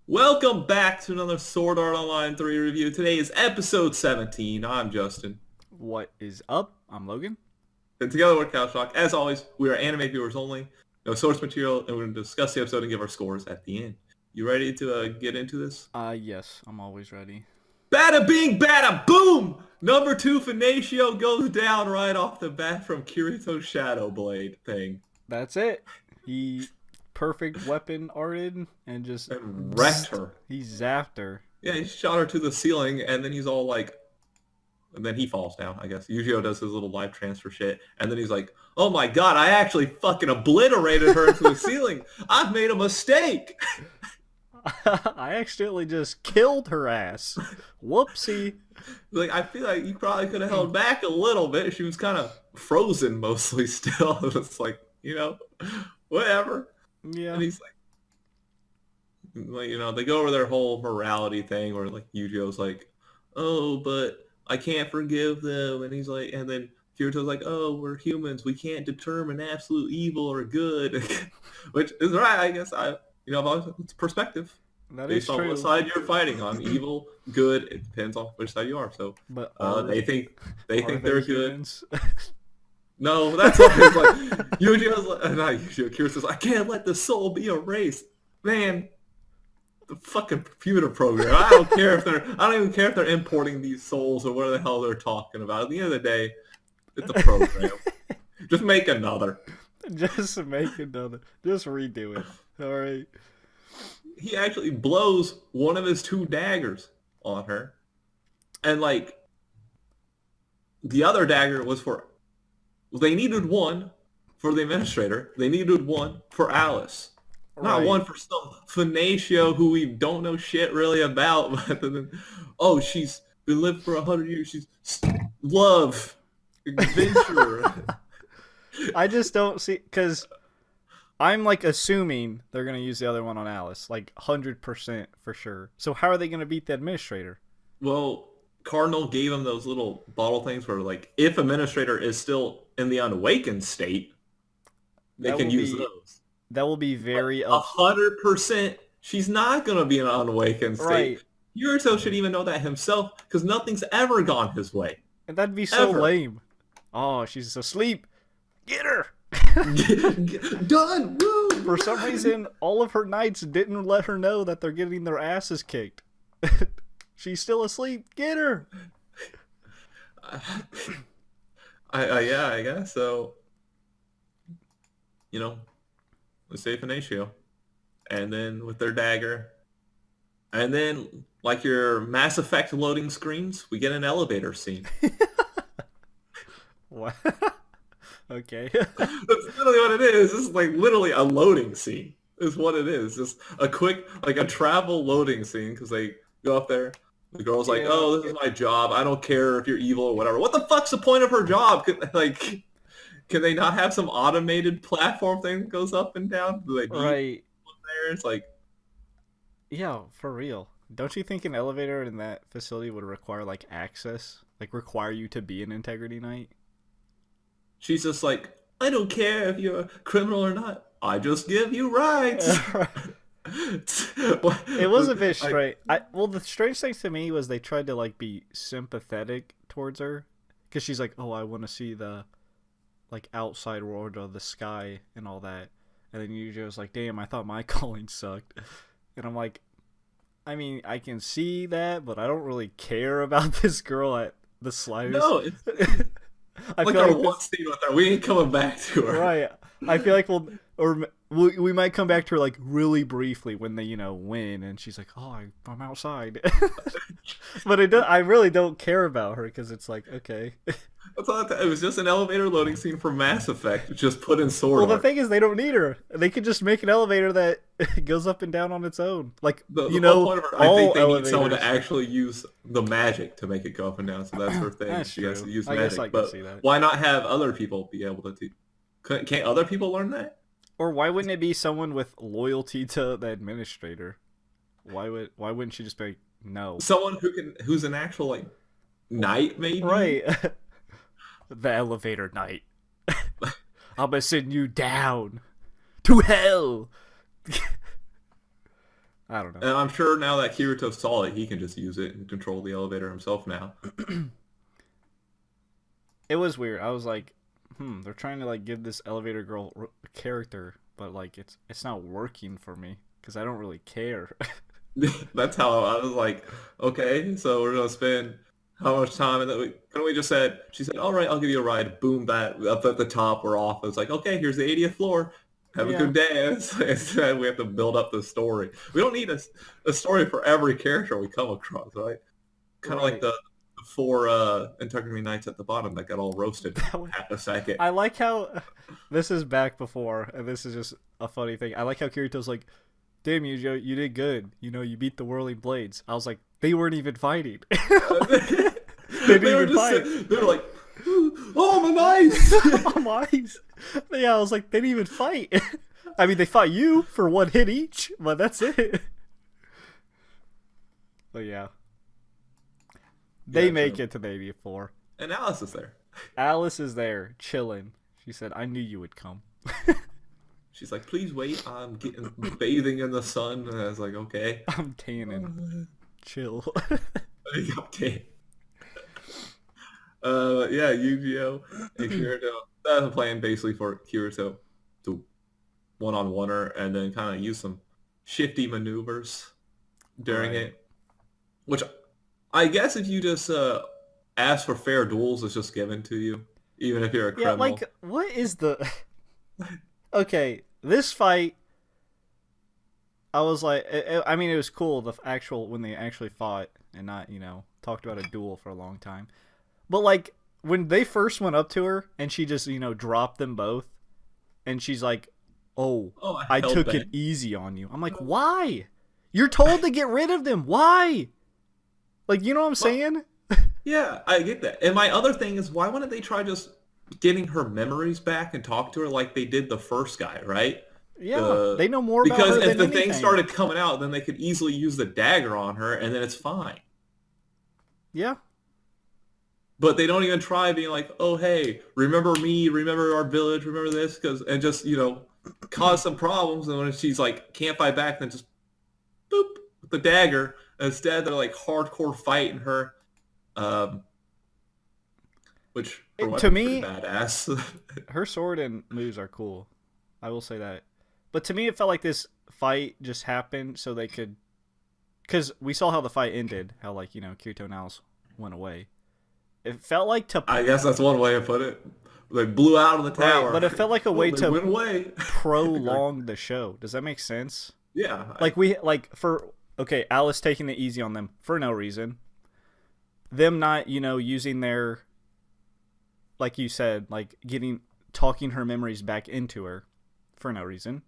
Welcome back to another Sword Art Online 3 review. Today is episode 17. I'm Justin. What is up? I'm Logan. And together we're Couch Talk. As always, we are anime viewers only. No source material, and we're going to discuss the episode and give our scores at the end. You ready to get into this? Yes, I'm always ready. Bada bing, bada boom! Number 2 Finatio goes down right off the bat from Kirito's Shadow Blade thing. That's it. He perfect weapon arted and just And wrecked her. He zapped her. Yeah, he shot her to the ceiling, and then he's all like, and then he falls down, I guess. Yujiro does his little life transfer shit, and then he's like, oh my god, I actually fucking obliterated her into the ceiling. I've made a mistake. I accidentally just killed her ass. Whoopsie. Like, I feel like you probably could have held back a little bit. She was kind of frozen mostly still. It's like, whatever. Yeah. And he's like, they go over their whole morality thing where, like, Yujiro's like, oh, but I can't forgive them. And he's like, and then Kirito's like, oh, we're humans. We can't determine absolute evil or good. Which is right, I guess. It's perspective. That Based is on true. what side you're fighting on. Evil, good, it depends on which side you are. So But they think are they're they good. humans? No, that's what it's like. Yujiro's like, not Yujiro, Kirito's like, I can't let the soul be erased. Man, the fucking computer program. I don't even care if they're importing these souls or what the hell they're talking about. At the end of the day, it's a program. Just make another. Just make another. Just redo it. All right. He actually blows one of his 2 daggers on her. And like the other dagger was they needed one for the administrator. They needed one for Alice. Not Right. one for some Finatio who we don't know shit really about. But then, oh, she's been living for 100 years. She's love, adventure. I just don't see, because I'm like assuming they're gonna use the other one on Alice, like 100% for sure. So how are they gonna beat the administrator? Well, Cardinal gave him those little bottle things where, like, if administrator is still in the unawakened state, they That can will use be those. that will be very 100%, she's not gonna be in an unawakened state. right, Yurito should even know that himself, because nothing's ever gone his way. and that'd be so Ever. lame. Oh, she's asleep. Get her. Done. Woo. For some reason, all of her knights didn't let her know that they're getting their asses kicked. She's still asleep. Get her. Yeah, I guess so. Let's say Finatio, and then with their dagger, and then like your Mass Effect loading screens, we get an elevator scene. What? Okay. That's literally what it is. It's like literally a loading scene. Is what it is. Just a quick, like a travel loading scene, because they go up there. The girl's like, Yeah. "Oh, this is my job. I don't care if you're evil or whatever." What the fuck's the point of her job? Can they not have some automated platform thing that goes up and down? Do they need Right. one there? It's like, Yeah, for real. Don't you think an elevator in that facility would require like access? Like require you to be an integrity knight? she's just like, "I don't care if you're a criminal or not. I just give you rights." It was a bit strange. Well, the strange thing to me was they tried to like be sympathetic towards her, because she's like, "Oh, I want to see the like outside world of the sky and all that," and then Yuji was like, "Damn, I thought my calling sucked," and I'm like, I mean, I can see that, but I don't really care about this girl at the slightest. No, it's I like feel our like one scene with her. We ain't coming back to her. right. I feel like we might come back to her like really briefly when they win, and she's like, "Oh, I'm outside," but I really don't care about her, because it's like, okay. That's all it was, just an elevator loading scene for Mass Effect, just put in sword Well, the art. thing is, they don't need her. They could just make an elevator that goes up and down on its own, like The you whole know, point of her, I all think they elevators. need someone to actually use the magic to make it go up and down. So that's her thing. That's She has to true. use I magic. guess I can But see that. why not have other people be able to Can't other people learn that? Or why wouldn't it be someone with loyalty to the administrator? Why wouldn't she just be like, no? Someone who's an actual like knight, maybe. Right. The elevator knight. I'm gonna send you down to hell. I don't know. And I'm sure now that Kirito saw it, he can just use it and control the elevator himself now. It was weird. I was like, they're trying to like give this elevator girl character, but like it's not working for me because I don't really care. That's how I was like, okay, so we're gonna spend how much time, and then we just said, she said, all right, I'll give you a ride. Boom, that up at the top, we're off. It's like, okay, here's the 80th floor. Have a Yeah. good day. Instead, we have to build up the story. We don't need a story for every character we come across, right? Kind of like Right. the four Integrity Knights at the bottom that got all roasted half a second. I like how this is back before, and this is just a funny thing. I like how Kirito's like, "Damn, Yujo, you did good. You know, you beat the Whirling Blades." I was like, they weren't even fighting. They didn't even fight. They were like, oh, my nice. Oh my! Yeah, I was like, they didn't even fight. I mean, they fought you for one hit each, but that's it. But yeah, they Yeah, make true. it to the 84. And Alice is there. Alice is there, chilling. She said, "I knew you would come." She's like, please wait. I'm getting bathing in the sun. And I was like, okay. I'm tanning. Chill. Okay. Yeah, Yu-Gi-Oh! And Kirito. That's a plan basically for Kirito to one-on-one her and then kind of use some shifty maneuvers during Right. it. Which I guess if you just ask for fair duels, it's just given to you, even if you're a Yeah, criminal. like, what is the... Okay, this fight, I was like, I mean, it was cool, the actual, when they actually fought and not, talked about a duel for a long time. But, like, when they first went up to her and she just, dropped them both, and she's like, oh, Oh, I held took back. it easy on you. I'm like, why? You're told to get rid of them. Why? Like, you know what I'm saying? Yeah, I get that. And my other thing is, why wouldn't they try just getting her memories back and talk to her like they did the first guy, right? Yeah, they know more about Because her if than the anything. thing started coming out, then they could easily use the dagger on her, and then it's fine. Yeah. But they don't even try being like, oh, hey, remember me, remember our village, remember this, and just, cause some problems. And when she's like, can't fight back, then just boop, with the dagger. Instead, they're like hardcore fighting her, which for To weapon's me- pretty badass. Her sword and moves are cool. I will say that. But to me, it felt like this fight just happened so they could... Because we saw how the fight ended. How, like, Kirito and Alice went away. It felt like to... I guess that's one way to put it. They blew out of the tower. Right, but it felt like a way They to went away. prolong the show. Does that make sense? Yeah. Okay, Alice taking it easy on them for no reason. Them not, using their, like you said, like talking her memories back into her for no reason.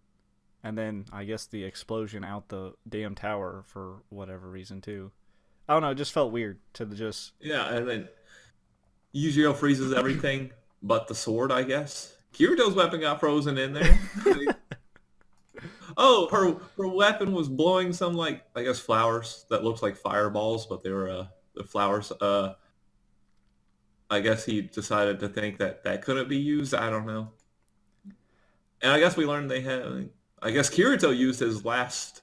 And then I guess the explosion out the damn tower for whatever reason too. I don't know, it just felt weird to just... Yeah, and then Yu-Gi-Oh! Freezes everything but the sword, I guess. Kirito's weapon got frozen in there. Oh, her weapon was blowing some, like, I guess flowers that looked like fireballs, but they were the flowers. I guess he decided to think that couldn't be used. I don't know. And I guess we learned they had... I guess Kirito used his last...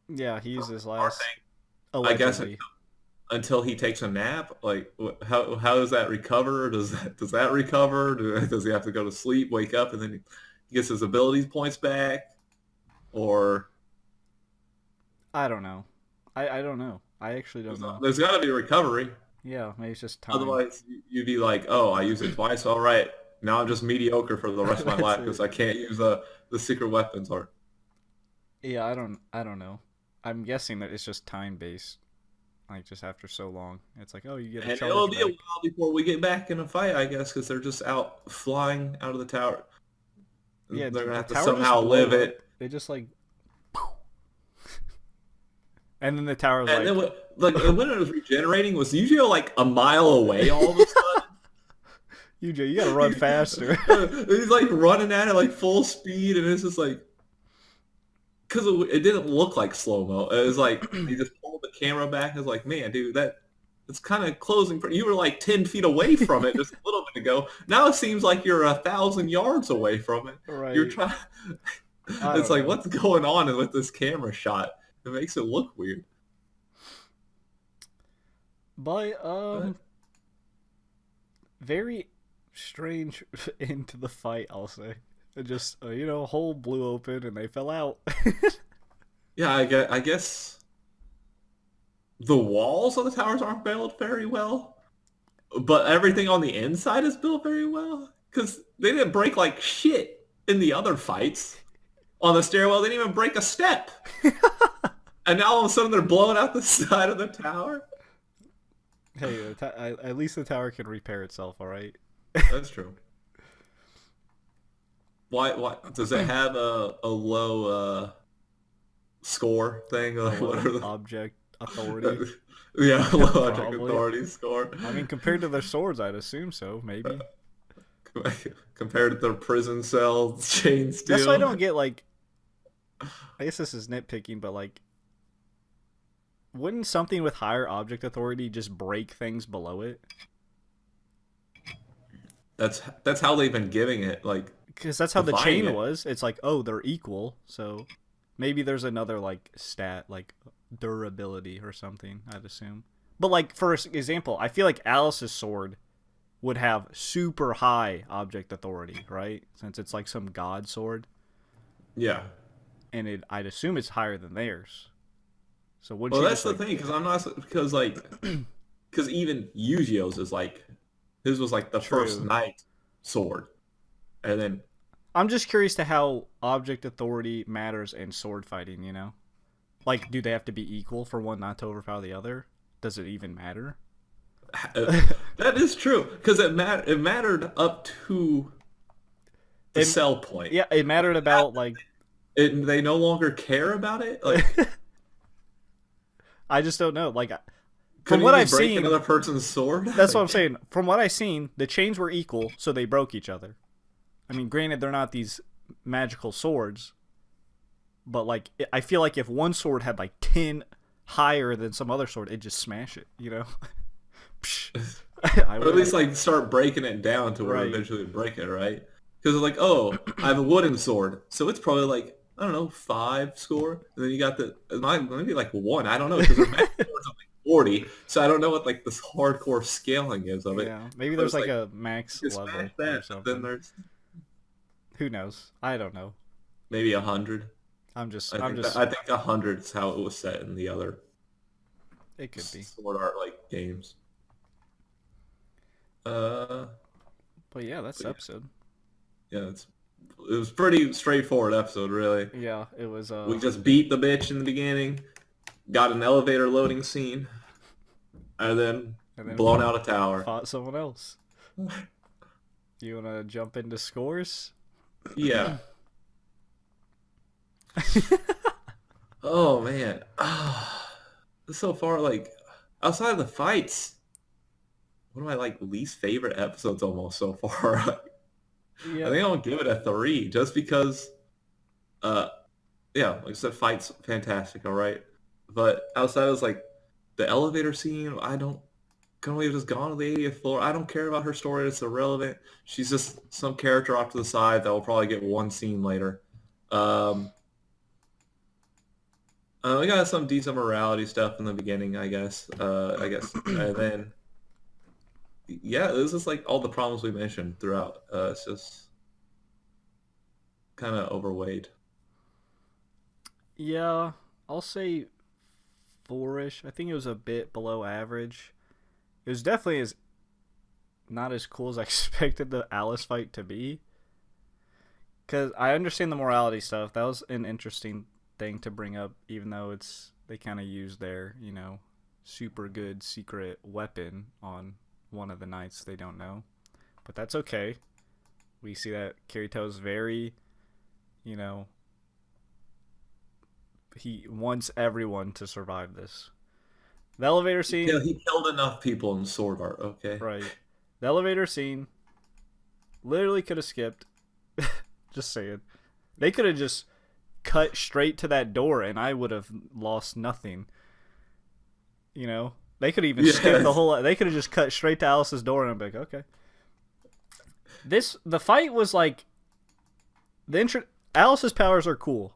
Yeah, he used his Our last... thing, I guess Allegedly. until he takes a nap. Like, how does that recover? Does that recover? Does he have to go to sleep, wake up, and then he gets his abilities points back? Or I don't know. I don't know. I actually don't know. there's got to be a recovery. Yeah, maybe it's just time. Otherwise, you'd be like, oh, I used it twice. All right, now I'm just mediocre for the rest of my That's life it. because I can't use the secret weapons. Or Yeah, I don't know. I'm guessing that it's just time based. Like just after so long, it's like, oh, you get a and charge it'll be a back. while before we get back in a fight, I guess, because they're just out flying out of the tower. Yeah, they're the gonna have to tower just somehow blew live up. it. They just like, and then the tower was And like, then when it was regenerating, was usually like a mile away all of a sudden. you gotta run faster. He's like running at it like full speed, and it's just like, because it didn't look like slow-mo. It was like he just pulled the camera back. It was like, man, dude, it's kind of closing. You were like 10 feet away from it just a little bit ago. Now it seems like you're 1,000 yards away from it. Right. You're trying. I It's don't like, know. what's going on with this camera shot? It makes it look weird. But But very strange end to the fight, I'll say. It just a hole blew open and they fell out. yeah, I guess the walls of the towers aren't built very well, but everything on the inside is built very well. Because they didn't break like shit in the other fights. On the stairwell, they didn't even break a step. And now all of a sudden they're blowing out the side of the tower. Hey, at least the tower can repair itself, all right? That's true. Why does it have a low score thing? Like, what are the Object authority. yeah, low object Probably. authority score? I mean, compared to their swords, I'd assume so, maybe. Compared to their prison cell chain steel. That's why I don't get, like... I guess this is nitpicking, but, like... Wouldn't something with higher object authority just break things below it? That's how they've been giving it, like... Because that's how the defining chain it. was. It's like, oh, they're equal, so... Maybe there's another, like, stat, like, durability or something, I'd assume. But, like, for example, I feel like Alice's sword would have super high object authority, right? Since it's, like, some god sword. Yeah. And I'd assume it's higher than theirs. So would Well, she that's just, the thing, because I'm not... Because, like... Because even Yu-Gi-Oh's is, like... His was, like, the first knight sword. And then... I'm just curious to how object authority matters in sword fighting, you know? Like, do they have to be equal for one not to overpower the other? Does it even matter? That is true, because it mattered up to the sell point. Yeah, it mattered about, like... They no longer care about it? Like... I just don't know. Like, Could from what you I've just break seen... another person's sword? That's what I'm saying. From what I've seen, the chains were equal, so they broke each other. I mean, granted, they're not these magical swords, but, like, I feel like if one sword had, like, 10 higher than some other sword, it'd just smash it, you know? Or at least, like, start breaking it down to where eventually it break it, right? Because it's like, oh, I have a wooden sword, so it's probably, like, I don't know, 5 score, and then you got maybe, like, 1, I don't know, because the magic swords are, like, 40, so I don't know what, like, this hardcore scaling is of it. Yeah, maybe there's, like, a max level or something. Then there's... Who knows? I don't know. Maybe 100. I think 100 is how it was set in the other. It could be Sword Art like games. But yeah, that's the episode. Yeah, it was pretty straightforward episode, really. Yeah, it was. We just beat the bitch in the beginning, got an elevator loading scene, and then blown out a tower. Fought someone else. You wanna jump into scores? Yeah. Oh man. So far, like, outside of the fights, one of my, like, least favorite episodes almost so far. Yeah. I think I'll give it a 3 just because, yeah, like I said, fights fantastic, all right. But outside of, like, the elevator scene, couldn't we have just gone to the 80th floor? I don't care about her story. It's irrelevant. She's just some character off to the side that will probably get one scene later. We got some decent morality stuff in the beginning, I guess. And then, yeah, this is like all the problems we mentioned throughout. It's just kind of overweight. Yeah, I'll say 4-ish. I think it was a bit below average. It was definitely not as cool as I expected the Alice fight to be. Because I understand the morality stuff. That was an interesting thing to bring up, even though they kind of used their, super good secret weapon on one of the knights they don't know. But that's okay. We see that Kirito's very, he wants everyone to survive this. The elevator scene... Yeah, he killed enough people in Sword Art, okay? Right. The elevator scene literally could have skipped. Just saying. They could have just cut straight to that door and I would have lost nothing. They could even skip the whole... They could have just cut straight to Alice's door and I'd be like, okay. The fight was like... Alice's powers are cool.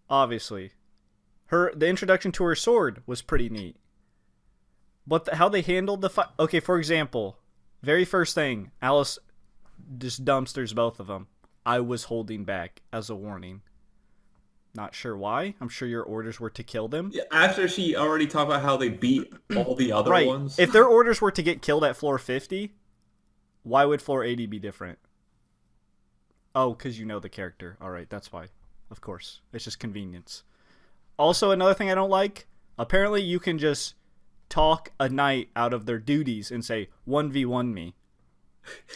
Obviously. The introduction to her sword was pretty neat. But how they handled the fight. Okay, for example, very first thing, Alice just dumpsters both of them. I was holding back as a warning. Not sure why. I'm sure your orders were to kill them. Yeah, after she already talked about how they beat all the other Right. ones. If their orders were to get killed at floor 50, why would floor 80 be different? Oh, because you know the character. All right, that's why. Of course. It's just convenience. Also, another thing I don't like, apparently you can just talk a knight out of their duties and say, 1v1 me.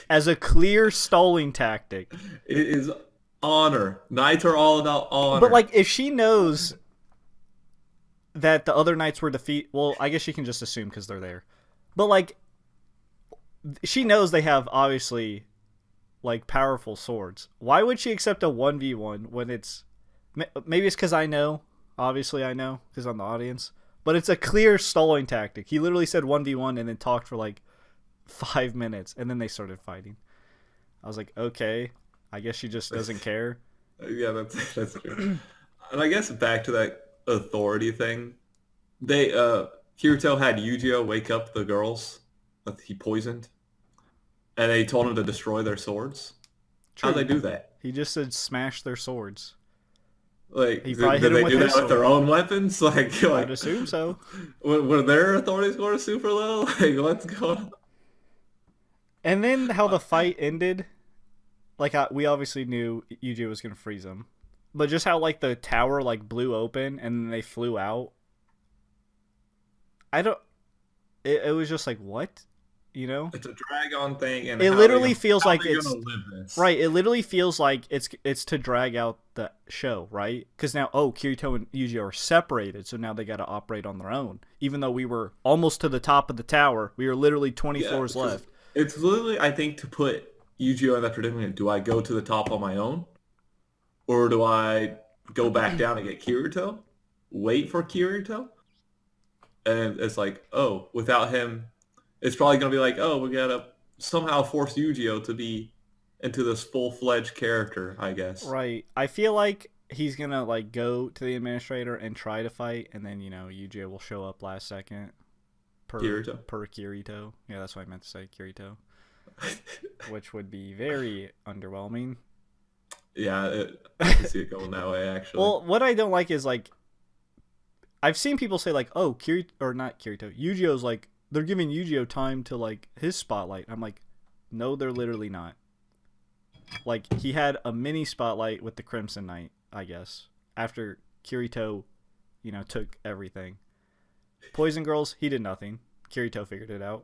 As a clear stalling tactic. It is honor. Knights are all about honor. But, like, if she knows that the other knights were defeated, well, I guess she can just assume because they're there. But, like, she knows they have, obviously, like, powerful swords. Why would she accept a 1v1 when it's... Maybe it's because I know. Obviously I know, because I'm the audience. But it's a clear stalling tactic. He literally said 1v1 and then talked for, like, 5 minutes. And then they started fighting. I was like, okay. I guess she just doesn't care. Yeah, that's true. And I guess back to that authority thing. Kirito had Yu-Gi-Oh wake up the girls that he poisoned. And they told him to destroy their swords. True. How'd they do that? He just said smash their swords. Like, He did probably hit they him with do his that with their sword. own weapons? Like I'd assume so. were their authorities going super low? Like, what's going on? And then how the fight ended, like, we obviously knew Yuji was going to freeze him. But just how, like, the tower, like, blew open and then they flew out. It was just like, what? You know? It's a drag-on thing, and It literally feels like it's gonna live this. right. It literally feels like it's to drag out the show, right? Because now, Kirito and Yuji are separated, so now they got to operate on their own. Even though we were almost to the top of the tower, we were literally 20 floors left. It's literally, I think, to put Yu-Gi-Oh in that predicament. Do I go to the top on my own, or do I go back down and get Kirito? Wait for Kirito, and it's like, oh, without him. It's probably going to be like, oh, we got to somehow force Yu-Gi-Oh to be into this full-fledged character, I guess. Right. I feel like he's going to, like, go to the administrator and try to fight, and then, Yu-Gi-Oh will show up last second. Kirito. Yeah, that's what I meant to say, Kirito. Which would be very underwhelming. Yeah, I can see it going that way, actually. Well, what I don't like is, like, I've seen people say, like, oh, Yu-Gi-Oh's, like, they're giving Yu-Gi-Oh time to, like, his spotlight. I'm like, no, they're literally not. Like, he had a mini spotlight with the Crimson Knight, I guess, after Kirito, took everything. Poison Girls, he did nothing. Kirito figured it out.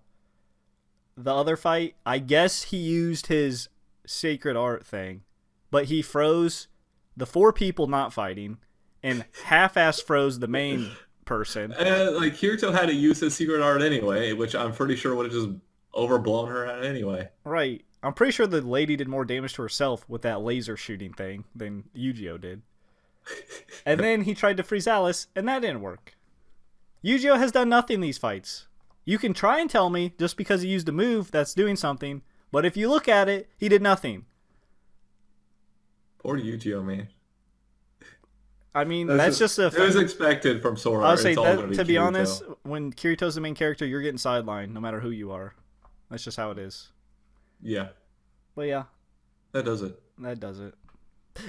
The other fight, I guess he used his sacred art thing, but he froze the 4 people not fighting and half-ass froze the main person. Like, Kirito had to use his secret art anyway, which I'm pretty sure would have just overblown her out anyway. Right. I'm pretty sure the lady did more damage to herself with that laser shooting thing than Yu-Gi-Oh did. And then he tried to freeze Alice, and that didn't work. Yu-Gi-Oh has done nothing in these fights. You can try and tell me just because he used a move that's doing something, but if you look at it, he did nothing. Poor Yu-Gi-Oh, man. I mean, that's just a... It was expected from Sora. I'll say that, to be honest, when Kirito's the main character, you're getting sidelined no matter who you are. That's just how it is. Yeah. But yeah. That does it. That does it.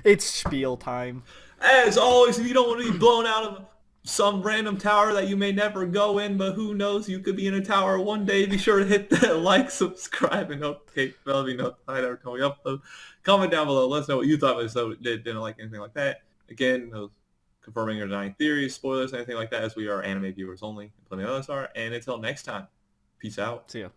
It's spiel time. As always, if you don't want to be blown out of some random tower that you may never go in, but who knows, you could be in a tower one day, be sure to hit that like, subscribe, and notification bell to be notified every time we upload. Comment down below. Let us know what you thought of this episode. Didn't like anything like that. Again, no confirming or denying theories, spoilers, anything like that, as we are anime viewers only. Plenty of others are. And until next time, peace out. See ya.